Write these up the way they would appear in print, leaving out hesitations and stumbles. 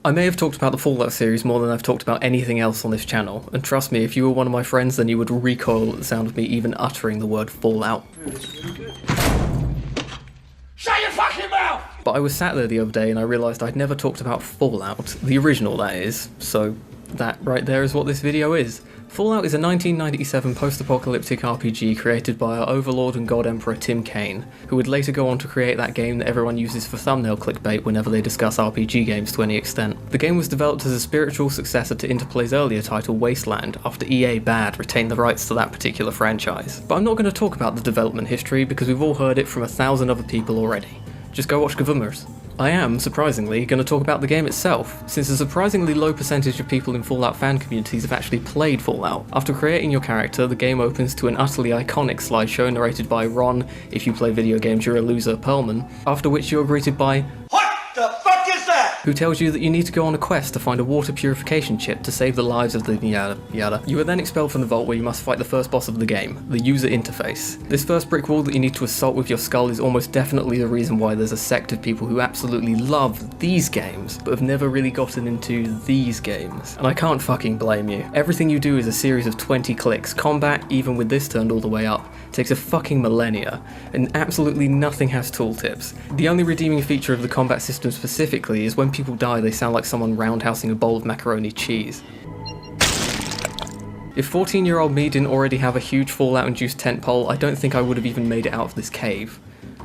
I may have talked about the Fallout series more than I've talked about anything else on this channel, and trust me, if you were one of my friends then you would recoil at the sound of me even uttering the word Fallout. Shut your fucking mouth! But I was sat there the other day and I realised I'd never talked about Fallout, the original that is, so that right there is what this video is. Fallout is a 1997 post-apocalyptic RPG created by our overlord and god emperor Tim Kaine, who would later go on to create that game that everyone uses for thumbnail clickbait whenever they discuss RPG games to any extent. The game was developed as a spiritual successor to Interplay's earlier title Wasteland, after EA Bad retained the rights to that particular franchise. But I'm not going to talk about the development history because we've all heard it from 1,000 other people already. Just go watch Gavumers. I am, surprisingly, going to talk about the game itself, since a surprisingly low percentage of people in Fallout fan communities have actually played Fallout. After creating your character, the game opens to an utterly iconic slideshow narrated by Ron, if you play video games you're a loser, Perlman, after which you're greeted by What the fuck is that? who tells you that you need to go on a quest to find a water purification chip to save the lives of the yada yada. You are then expelled from the vault where you must fight the first boss of the game, the user interface. This first brick wall that you need to assault with your skull is almost definitely the reason why there's a sect of people who absolutely love these games, but have never really gotten into these games. And I can't fucking blame you. Everything you do is a series of 20 clicks. Combat, even with this turned all the way up, takes a fucking millennia, and absolutely nothing has tooltips. The only redeeming feature of the combat system specifically is when people die they sound like someone roundhousing a bowl of macaroni cheese. If 14-year-old me didn't already have a huge Fallout-induced tent pole, I don't think I would have even made it out of this cave.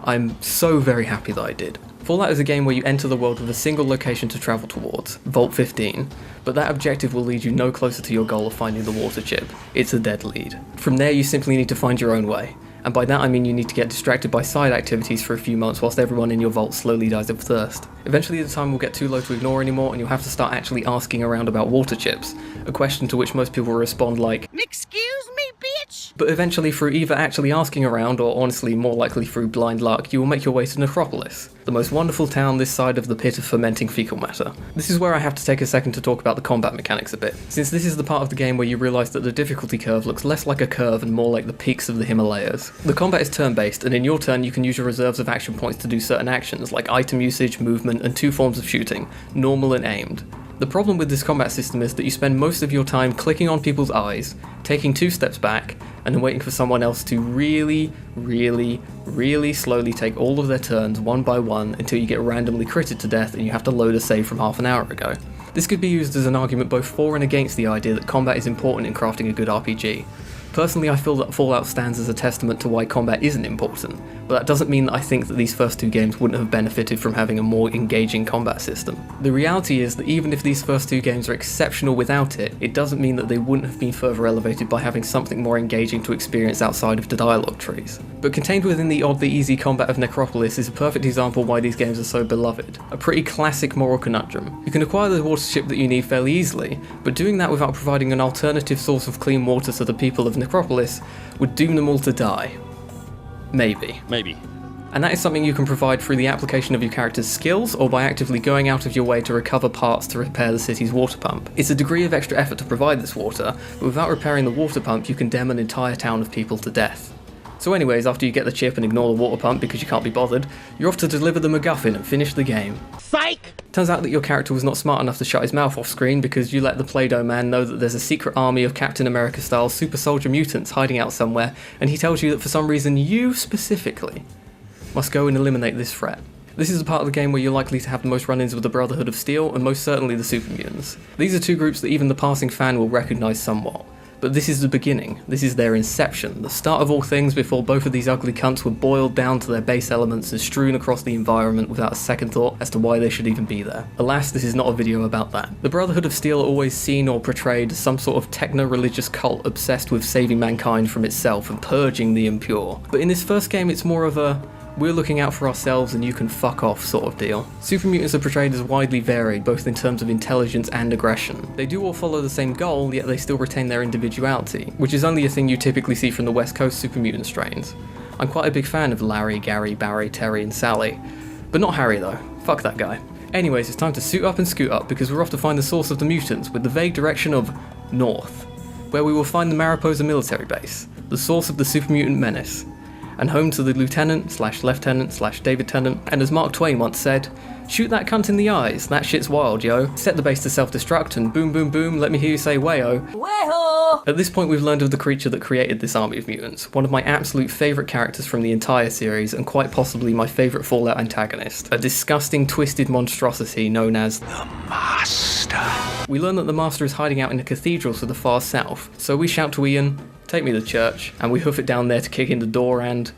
I'm so very happy that I did. Fallout is a game where you enter the world with a single location to travel towards, Vault 15, but that objective will lead you no closer to your goal of finding the water chip. It's a dead lead. From there you simply need to find your own way. And by that I mean you need to get distracted by side activities for a few months whilst everyone in your vault slowly dies of thirst. Eventually the time will get too low to ignore anymore and you'll have to start actually asking around about water chips, a question to which most people respond like, "Excuse me, bitch?" But eventually through either actually asking around or honestly more likely through blind luck, you will make your way to Necropolis, the most wonderful town this side of the pit of fermenting fecal matter. This is where I have to take a second to talk about the combat mechanics a bit, since this is the part of the game where you realise that the difficulty curve looks less like a curve and more like the peaks of the Himalayas. The combat is turn-based, and in your turn you can use your reserves of action points to do certain actions like item usage, movement, and two forms of shooting, normal and aimed. The problem with this combat system is that you spend most of your time clicking on people's eyes, taking 2 steps back, and then waiting for someone else to really slowly take all of their turns one by one until you get randomly critted to death and you have to load a save from half an hour ago. This could be used as an argument both for and against the idea that combat is important in crafting a good RPG. Personally, I feel that Fallout stands as a testament to why combat isn't important, but that doesn't mean that I think that these first 2 games wouldn't have benefited from having a more engaging combat system. The reality is that even if these first 2 games are exceptional without it, it doesn't mean that they wouldn't have been further elevated by having something more engaging to experience outside of the dialogue trees. But contained within the oddly easy combat of Necropolis is a perfect example why these games are so beloved. A pretty classic moral conundrum. You can acquire the water chip that you need fairly easily, but doing that without providing an alternative source of clean water to the people of Necropolis would doom them all to die. Maybe. And that is something you can provide through the application of your character's skills or by actively going out of your way to recover parts to repair the city's water pump. It's a degree of extra effort to provide this water, but without repairing the water pump you condemn an entire town of people to death. So anyways, after you get the chip and ignore the water pump because you can't be bothered, you're off to deliver the MacGuffin and finish the game. Psych! Turns out that your character was not smart enough to shut his mouth off screen because you let the Play-Doh man know that there's a secret army of Captain America-style super soldier mutants hiding out somewhere, and he tells you that for some reason you, specifically, must go and eliminate this threat. This is the part of the game where you're likely to have the most run-ins with the Brotherhood of Steel, and most certainly the Super Mutants. These are 2 groups that even the passing fan will recognise somewhat. But this is the beginning, this is their inception, the start of all things before both of these ugly cunts were boiled down to their base elements and strewn across the environment without a second thought as to why they should even be there. Alas, this is not a video about that. The Brotherhood of Steel are always seen or portrayed as some sort of techno-religious cult obsessed with saving mankind from itself and purging the impure. But in this first game it's more of a we're looking out for ourselves and you can fuck off sort of deal. Super mutants are portrayed as widely varied, both in terms of intelligence and aggression. They do all follow the same goal, yet they still retain their individuality, which is only a thing you typically see from the West Coast super mutant strains. I'm quite a big fan of Larry, Gary, Barry, Terry and Sally. But not Harry though, fuck that guy. Anyways, it's time to suit up and scoot up because we're off to find the source of the mutants with the vague direction of north, where we will find the Mariposa military base, the source of the super mutant menace, and home to the Lieutenant/Lieutenant/David Tennant, and as Mark Twain once said, Shoot that cunt in the eyes, that shit's wild, yo. Set the base to self-destruct and boom boom boom, let me hear you say wayo. Wayo! At this point we've learned of the creature that created this army of mutants, one of my absolute favourite characters from the entire series and quite possibly my favourite Fallout antagonist, a disgusting twisted monstrosity known as the Master. We learn that the Master is hiding out in a cathedral to the far south, so we shout to Ian, take me to church, and we hoof it down there to kick in the door and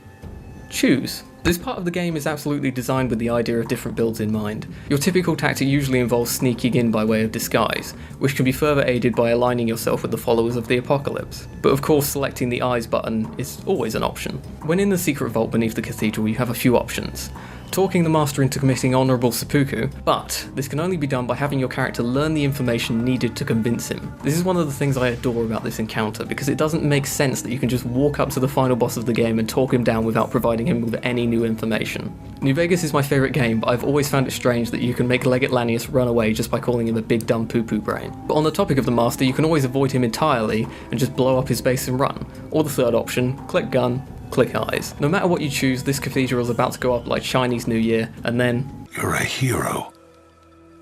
choose. This part of the game is absolutely designed with the idea of different builds in mind. Your typical tactic usually involves sneaking in by way of disguise, which can be further aided by aligning yourself with the followers of the apocalypse. But of course selecting the eyes button is always an option. When in the secret vault beneath the cathedral you have a few options. Talking the Master into committing honourable seppuku, but this can only be done by having your character learn the information needed to convince him. This is one of the things I adore about this encounter, because it doesn't make sense that you can just walk up to the final boss of the game and talk him down without providing him with any new information. New Vegas is my favourite game, but I've always found it strange that you can make Leggett Lanius run away just by calling him a big dumb poo-poo brain. But on the topic of the Master, you can always avoid him entirely and just blow up his base and run. Or the third option, click gun, click eyes. No matter what you choose, this cathedral is about to go up like Chinese New Year, and then... You're a hero,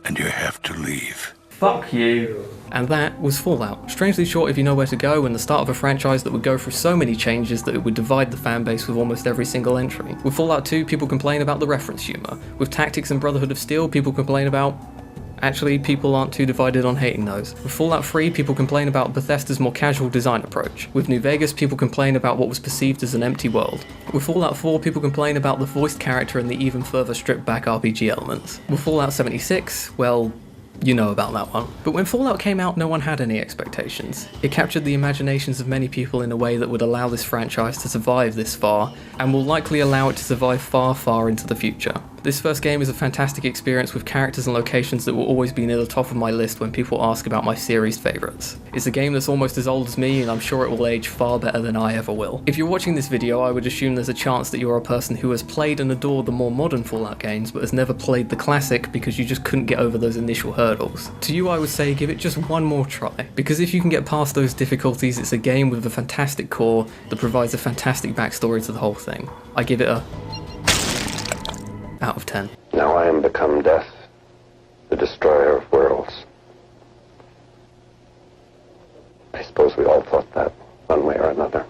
and you have to leave. Fuck you. And that was Fallout. Strangely short if you know where to go, and the start of a franchise that would go through so many changes that it would divide the fanbase with almost every single entry. With Fallout 2, people complain about the reference humour. With Tactics and Brotherhood of Steel, people complain about... Actually, people aren't too divided on hating those. With Fallout 3, people complain about Bethesda's more casual design approach. With New Vegas, people complain about what was perceived as an empty world. With Fallout 4, people complain about the voiced character and the even further stripped back RPG elements. With Fallout 76, well, you know about that one. But when Fallout came out, no one had any expectations. It captured the imaginations of many people in a way that would allow this franchise to survive this far, and will likely allow it to survive far, far into the future. This first game is a fantastic experience with characters and locations that will always be near the top of my list when people ask about my series favourites. It's a game that's almost as old as me, and I'm sure it will age far better than I ever will. If you're watching this video, I would assume there's a chance that you're a person who has played and adored the more modern Fallout games, but has never played the classic because you just couldn't get over those initial hurdles. To you I would say give it just one more try, because if you can get past those difficulties, it's a game with a fantastic core that provides a fantastic backstory to the whole thing. I give it a... out of 10. Now I am become death, the destroyer of worlds. I suppose we all thought that, one way or another.